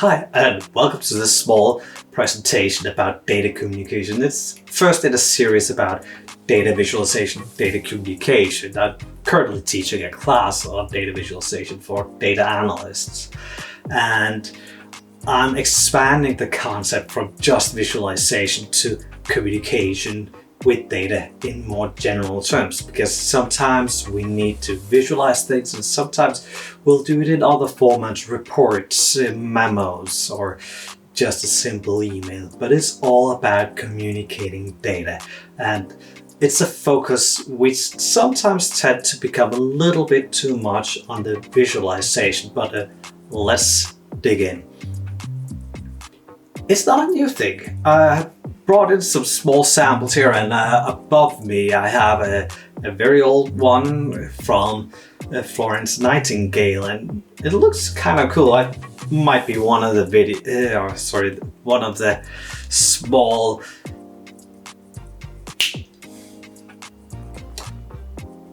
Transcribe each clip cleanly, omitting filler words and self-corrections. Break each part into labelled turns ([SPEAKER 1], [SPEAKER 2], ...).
[SPEAKER 1] Hi, and welcome to this small presentation about data communication. It's first in a series about data visualization, data communication. I'm currently teaching a class on data visualization for data analysts, and I'm expanding the concept from just visualization to communication with data in more general terms, because sometimes we need to visualize things and sometimes we'll do it in other formats, reports, memos, or just a simple email. But it's all about communicating data, and it's a focus which sometimes tend to become a little bit too much on the visualization, but let's dig in. It's not a new thing. I brought in some small samples here, and above me I have a very old one from Florence Nightingale, and it looks kind of cool. I might be one of the one of the small.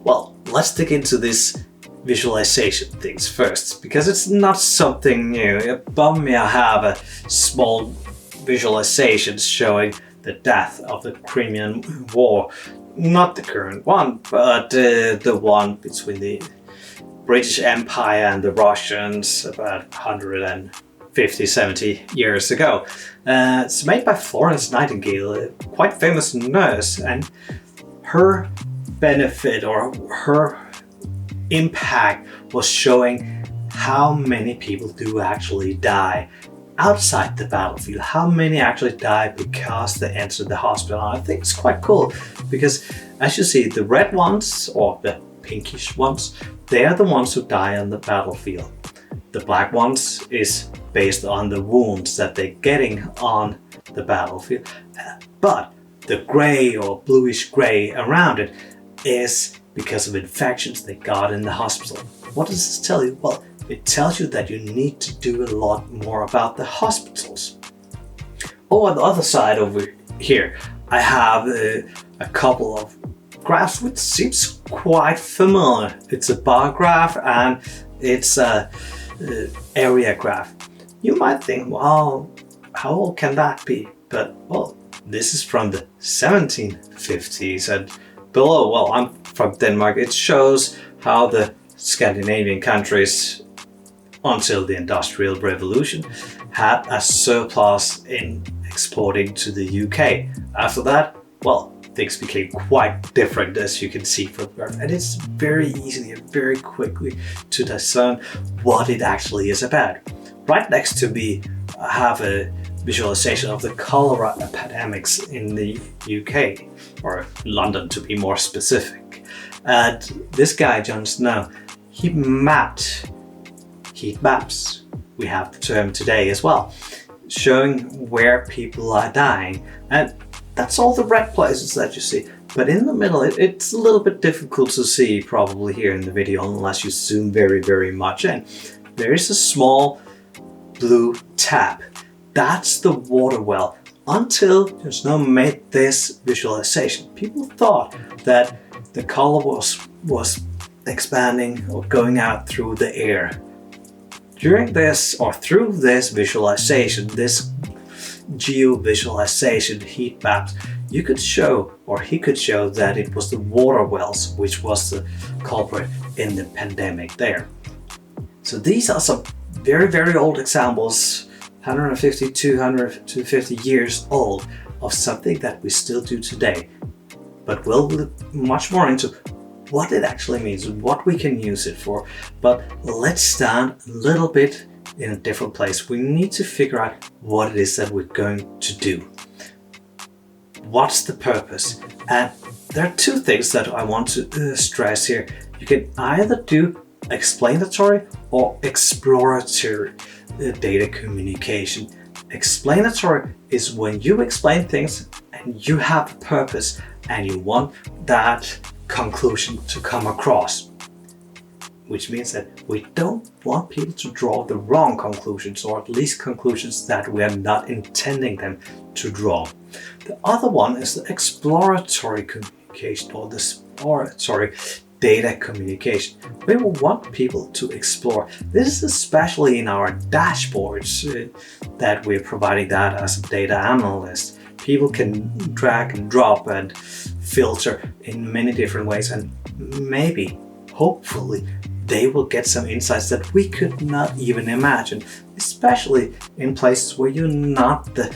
[SPEAKER 1] Well, let's dig into this visualization things first, because it's not something new. Above me I have a small visualization showing the death of the Crimean War. Not the current one, but the one between the British Empire and the Russians about 150-70 years ago. It's made by Florence Nightingale, a quite famous nurse, and her benefit or her impact was showing how many people do actually die outside the battlefield, how many actually die because they entered the hospital. And I think it's quite cool because, as you see, the red ones or the pinkish ones, they are the ones who die on the battlefield. The black ones is based on the wounds that they're getting on the battlefield, but the gray or bluish gray around it is because of infections they got in the hospital. What does this tell you? Well, it tells you that you need to do a lot more about the hospitals. Oh, on the other side over here, I have a couple of graphs which seems quite familiar. It's a bar graph and it's a area graph. You might think, well, how old can that be? But, well, this is from the 1750s, and below, well, I'm from Denmark, it shows how the Scandinavian countries until the Industrial Revolution had a surplus in exporting to the UK. After that, well, things became quite different, as you can see from the graph, and it's very easily and very quickly to discern what it actually is about. Right next to me, I have a visualization of the cholera epidemics in the UK, or London to be more specific. And this guy, John Snow, he mapped heat maps, we have the term today as well, showing where people are dying. And that's all the red places that you see. But in the middle, it's a little bit difficult to see probably here in the video unless you zoom very, very much in. There is a small blue tab. That's the water well. Until John Snow made this visualization, people thought that the color was expanding or going out through the air. During this, or through this visualization, this geo-visualization heat maps, you could show, or he could show, that it was the water wells which was the culprit in the pandemic there. So these are some very, very old examples, 150, 200, 250 years old, of something that we still do today. But we'll look much more into what it actually means, what we can use it for. But let's stand a little bit in a different place. We need to figure out what it is that we're going to do. What's the purpose? And there are two things that I want to stress here. You can either do explanatory or exploratory data communication. Explanatory is when you explain things and you have a purpose and you want that conclusion to come across, which means that we don't want people to draw the wrong conclusions, or at least conclusions that we are not intending them to draw. The other one is the exploratory communication, or the exploratory data communication. We will want people to explore. This is especially in our dashboards that we're providing that as a data analyst. People can drag and drop and filter in many different ways, and maybe, hopefully, they will get some insights that we could not even imagine, especially in places where you're not the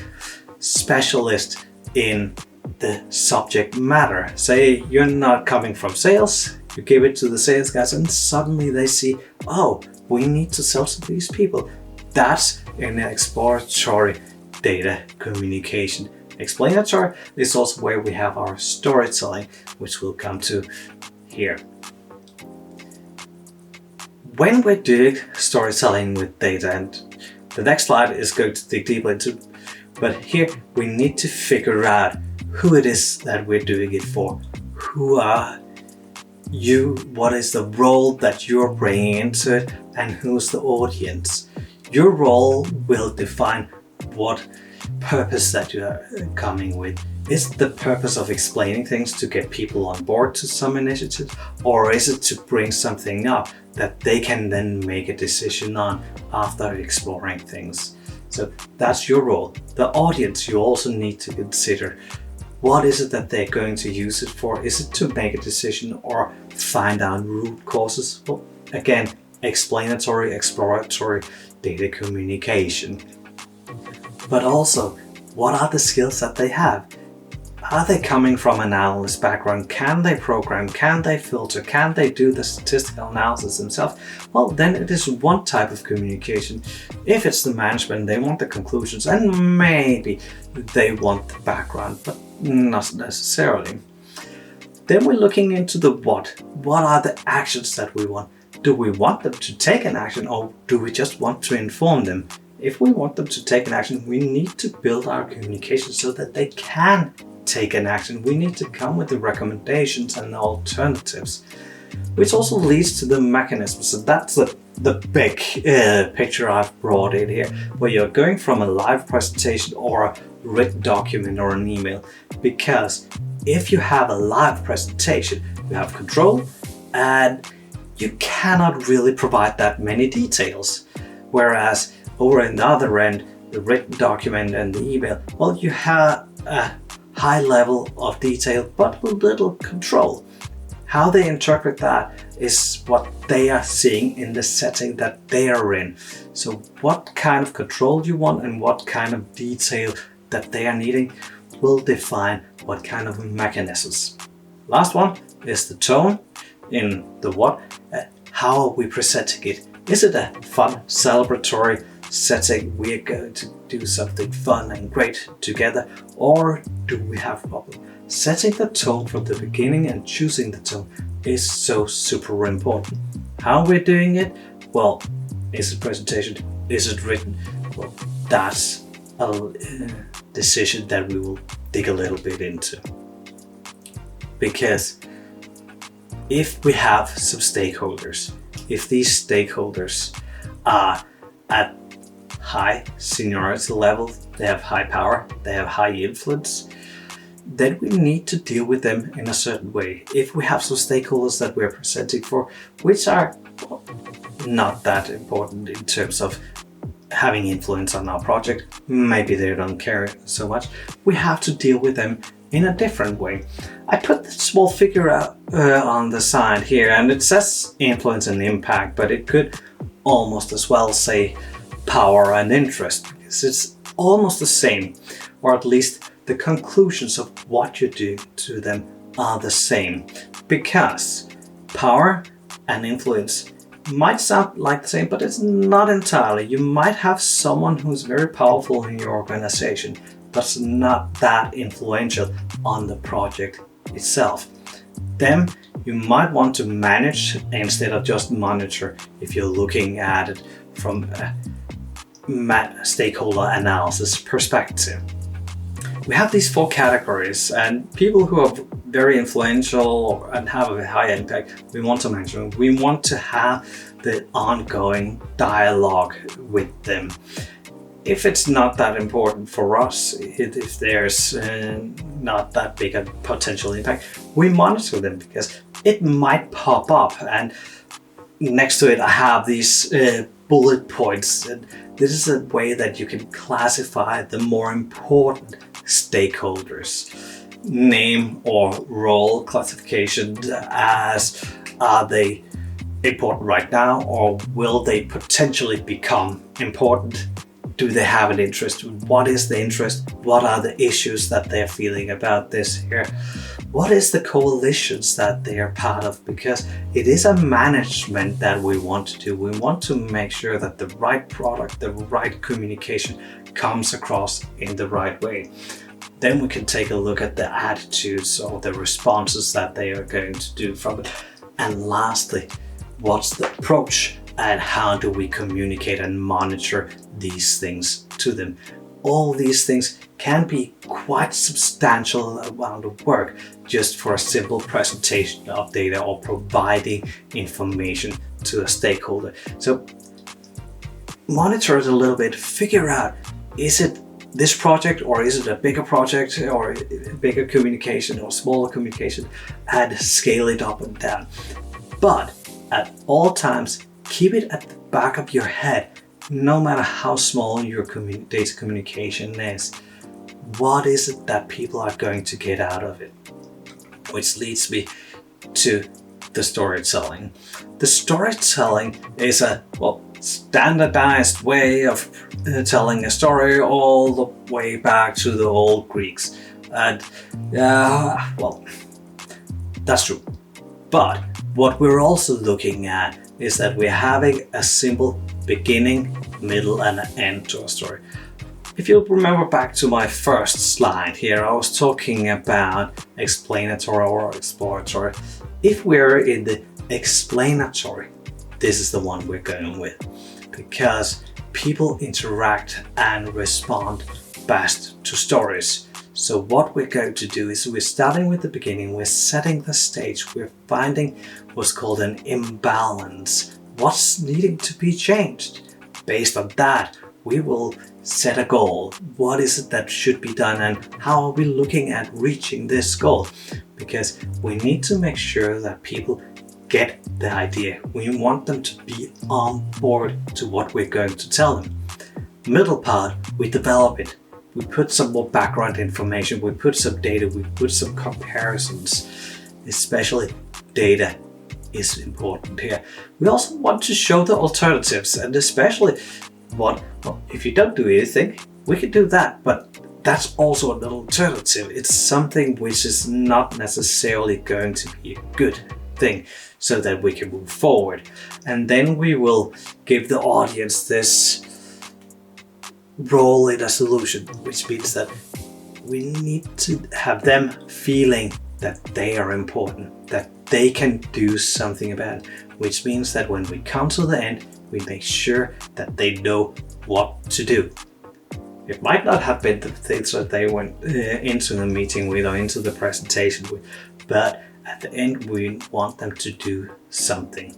[SPEAKER 1] specialist in the subject matter. Say you're not coming from sales, you give it to the sales guys, and suddenly they see, oh, we need to sell to these people. That's an exploratory data communication. Explanatory is also where we have our storytelling, which we'll come to here. When we're doing storytelling with data, and the next slide is going to dig deeper into, but here we need to figure out who it is that we're doing it for. Who are you? What is the role that you're bringing into it? And who's the audience? Your role will define what purpose that you are coming with. Is it the purpose of explaining things to get people on board to some initiative, or is it to bring something up that they can then make a decision on after exploring things? So that's your role. The audience, you also need to consider, what is it that they're going to use it for? Is it to make a decision or find out root causes? Well, again, explanatory, exploratory data communication. But also, what are the skills that they have? Are they coming from an analyst background? Can they program? Can they filter? Can they do the statistical analysis themselves? Well, then it is one type of communication. If it's the management, they want the conclusions, and maybe they want the background, but not necessarily. Then we're looking into the what. What are the actions that we want? Do we want them to take an action, or do we just want to inform them? If we want them to take an action, we need to build our communication so that they can take an action. We need to come with the recommendations and the alternatives, which also leads to the mechanism. So that's the big picture I've brought in here, where you're going from a live presentation or a written document or an email. Because if you have a live presentation, you have control and you cannot really provide that many details. Whereas over in the other end, the written document and the email, well, you have a high level of detail but little control. How they interpret that is what they are seeing in the setting that they are in. So what kind of control you want and what kind of detail that they are needing will define what kind of mechanisms. Last one is the tone in the what. How are we presenting it? Is it a fun, celebratory setting? We are going to do something fun and great together, or do we have a problem? Setting the tone from the beginning and choosing the tone is so super important. How we're doing it? Well, is it presentation? Is it written? Well, that's a decision that we will dig a little bit into. Because if we have some stakeholders, if these stakeholders are at high seniority level, they have high power, they have high influence, then we need to deal with them in a certain way. If we have some stakeholders that we're presenting for, which are not that important in terms of having influence on our project, maybe they don't care so much, we have to deal with them in a different way. I put the small figure out on the side here, and it says influence and impact, but it could almost as well say power and interest, because it's almost the same, or at least the conclusions of what you do to them are the same, because power and influence might sound like the same, but it's not entirely. You might have someone who's very powerful in your organization, but not that influential on the project itself. Them you might want to manage instead of just monitor if you're looking at it from a stakeholder analysis perspective. We have these 4 categories, and people who are very influential and have a high impact, we want to manage them. We want to have the ongoing dialogue with them. If it's not that important for us, if there's not that big a potential impact, we monitor them, because it might pop up, and next to it I have these bullet points, and this is a way that you can classify the more important stakeholders. Name or role classification as, are they important right now, or will they potentially become important? Do they have an interest? What is the interest? What are the issues that they're feeling about this here? What is the coalitions that they are part of? Because it is a management that we want to do. We want to make sure that the right product, the right communication comes across in the right way. Then we can take a look at the attitudes or the responses that they are going to do from it. And lastly, what's the approach and how do we communicate and monitor these things to them? All these things can be quite substantial amount of work just for a simple presentation of data or providing information to a stakeholder. So monitor it a little bit, figure out, is it this project or is it a bigger project or a bigger communication or smaller communication, and scale it up and down. But at all times, keep it at the back of your head, no matter how small your data communication is. What is it that people are going to get out of it? Which leads me to the storytelling. The storytelling is a standardized way of telling a story all the way back to the old Greeks. And that's true. But what we're also looking at is that we're having a simple beginning, middle, and an end to a story. If you remember back to my first slide here, I was talking about explanatory or exploratory. If we're in the explanatory, this is the one we're going with, because people interact and respond best to stories. So what we're going to do is we're starting with the beginning, we're setting the stage, we're finding what's called an imbalance, what's needing to be changed. Based on that, we will set a goal. What is it that should be done and how are we looking at reaching this goal? Because we need to make sure that people get the idea. We want them to be on board to what we're going to tell them. Middle part, we develop it. We put some more background information, we put some data, we put some comparisons, especially data is important here. We also want to show the alternatives, and especially if you don't do anything, we can do that, but that's also an alternative. It's something which is not necessarily going to be a good thing, so that we can move forward. And then we will give the audience this role in a solution, which means that we need to have them feeling that they are important, that they can do something about it, which means that when we come to the end, we make sure that they know what to do. It might not have been the things that they went into the meeting with or into the presentation with, but at the end we want them to do something,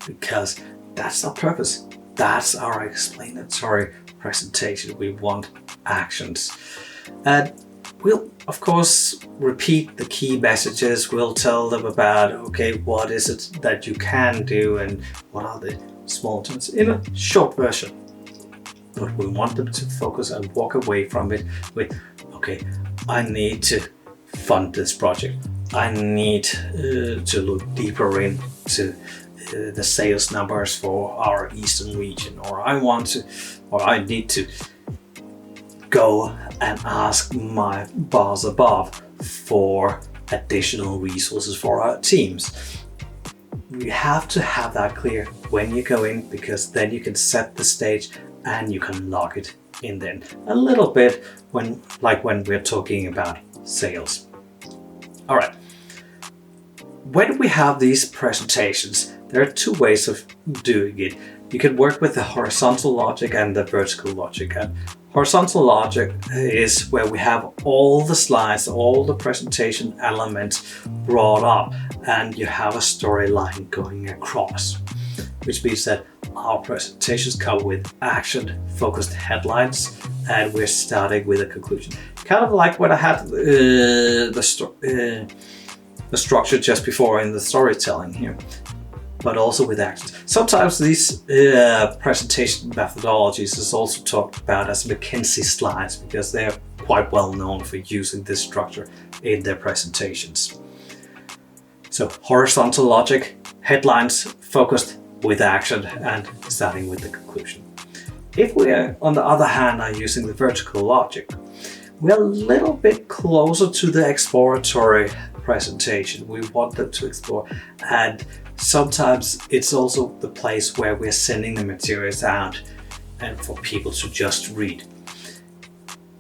[SPEAKER 1] because that's our purpose. That's our explanatory presentation. We want actions. And we'll of course repeat the key messages. We'll tell them about, okay, what is it that you can do and what are the small terms in a short version. But we want them to focus and walk away from it with, okay, I need to fund this project. I need to look deeper into the sales numbers for our Eastern region, or I need to go and ask my boss above for additional resources for our teams. You have to have that clear when you go in, because then you can set the stage and you can lock it in then. A little bit when we're talking about sales. All right. When we have these presentations, there are two ways of doing it. You can work with the horizontal logic and the vertical logic. And horizontal logic is where we have all the slides, all the presentation elements brought up, and you have a storyline going across, which means that our presentations come with action-focused headlines, and we're starting with a conclusion. Kind of like when I had the structure just before in the storytelling here, but also with actions. Sometimes these presentation methodologies is also talked about as McKinsey slides because they're quite well known for using this structure in their presentations. So horizontal logic, headlines focused with action and starting with the conclusion. If we are, on the other hand, are using the vertical logic, we're a little bit closer to the exploratory presentation. We want them to explore, and sometimes it's also the place where we're sending the materials out and for people to just read.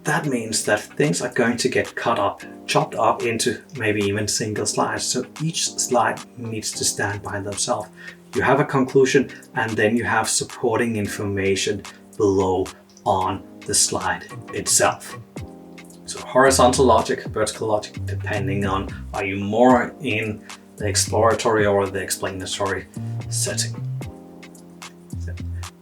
[SPEAKER 1] That means that things are going to get chopped up into maybe even single slides. So each slide needs to stand by themselves. You have a conclusion and then you have supporting information below on the slide itself. So horizontal logic, vertical logic, depending on are you more in the exploratory or the explanatory setting.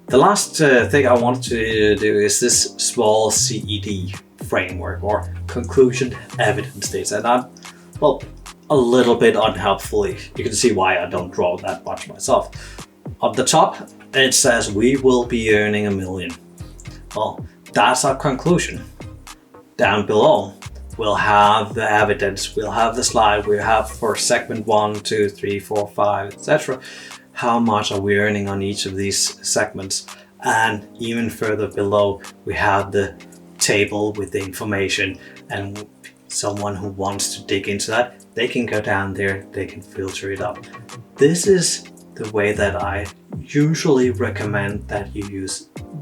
[SPEAKER 1] The last thing I want to do is this small CED framework or conclusion evidence data. And I'm, well, a little bit unhelpfully. You can see why I don't draw that much myself. On the top, it says we will be earning $1 million. Well, that's our conclusion. Down below, we'll have the evidence, we'll have the slide, we'll have for segment 1, 2, 3, 4, 5, etc. How much are we earning on each of these segments? And even further below, we have the table with the information, and someone who wants to dig into that, they can go down there, they can filter it up. This is the way that I usually recommend that you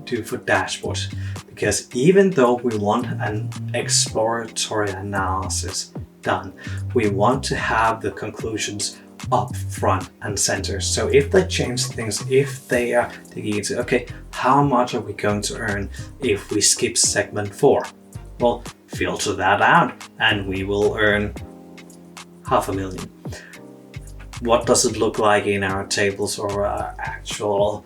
[SPEAKER 1] do for dashboards, because even though we want an exploratory analysis done, we want to have the conclusions up front and center. So if they change things, if they are digging into, okay, how much are we going to earn if we skip segment 4? Well, filter that out and we will earn $500,000. What does it look like in our tables or our actual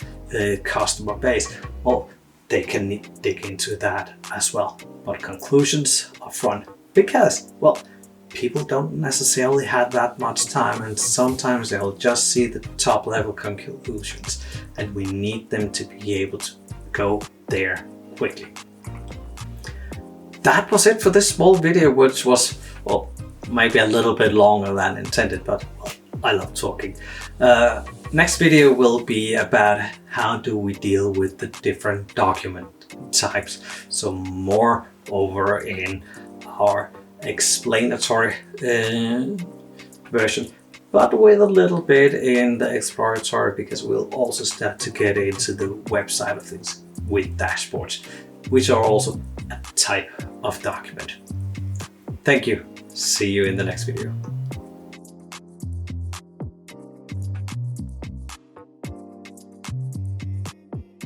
[SPEAKER 1] customer base? Well, they can dig into that as well. But conclusions up front, because, well, people don't necessarily have that much time, and sometimes they'll just see the top level conclusions, and we need them to be able to go there quickly. That was it for this small video, which was, well, maybe a little bit longer than intended, but well, I love talking. Next video will be about how do we deal with the different document types. So more over in our explanatory version, but with a little bit in the exploratory, because we'll also start to get into the website of things with dashboards, which are also a type of document. Thank you. See you in the next video.